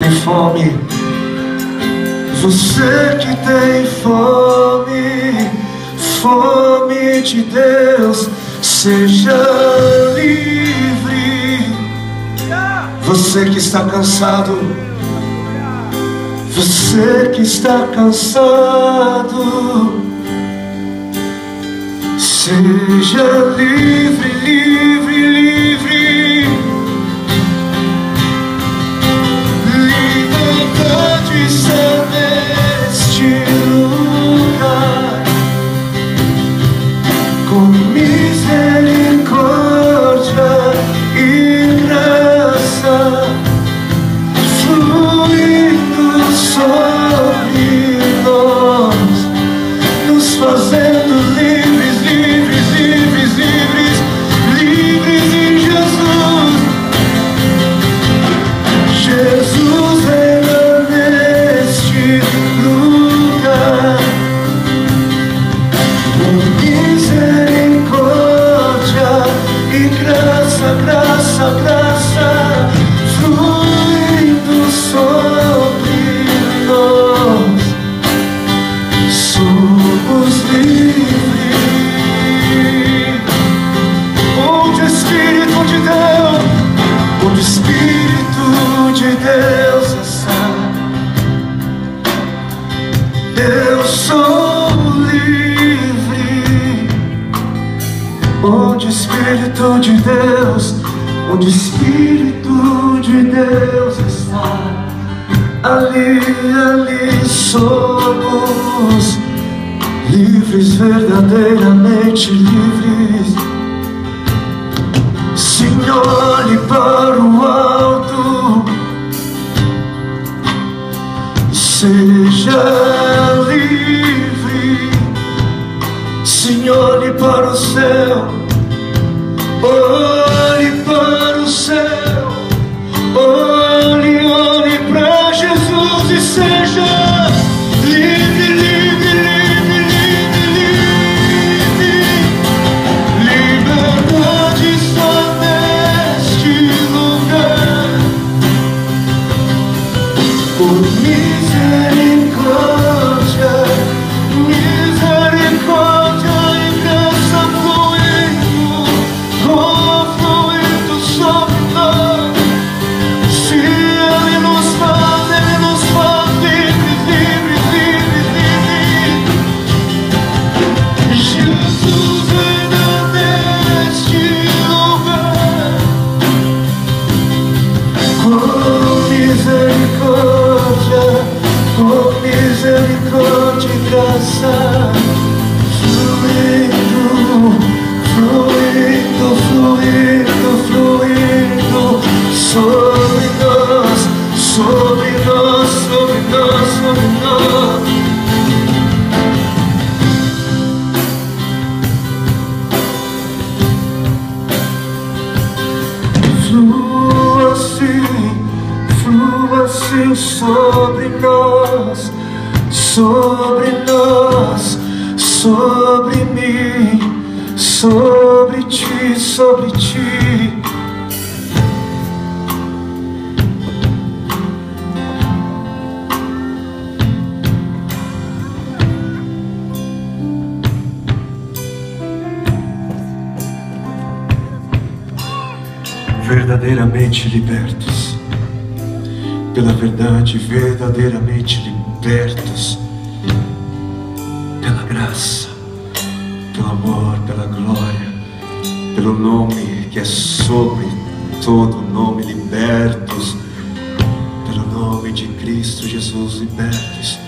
tem fome, você que tem fome, fome de Deus, seja livre. Você que está cansado, você que está cansado, seja livre, livre, livre. Liberdade está neste lugar, com misericórdia e graça fluindo sobre nós, nos fazendo livres, livres, livres, livres, livres em Jesus. Jesus reina neste lugar, com misericórdia e graça, graça, graça fluindo sobre nós. Somos livres. Onde o Espírito de Deus, onde o Espírito de Deus está, eu sou livre. Onde o Espírito de Deus, onde o Espírito de Deus está, ali, ali somos livres, verdadeiramente livres. Sim, olhe para o alto, seja livre. Sim, olhe para o céu, olhe para o céu, olhe, olhe para Jesus e seja livre, livre, livre, livre, livre. Liberdade está neste lugar, por misericórdia, misericórdia e graça fluindo, oh, fluindo sobre nós. Se Ele nos faz livres, livres, livres, livres. Jesus reina neste lugar, com misericórdia, com misericórdia e graça fluindo, fluindo, fluindo, fluindo sobre nós, sobre nós, sobre nós, sobre nós. Flua assim sobre nós, sobre nós, sobre mim, sobre ti, sobre ti. Verdadeiramente libertos pela verdade, verdadeiramente libertos pela graça, pelo amor, pela glória, pelo nome que é sobre todo nome, libertos pelo nome de Cristo Jesus, libertos.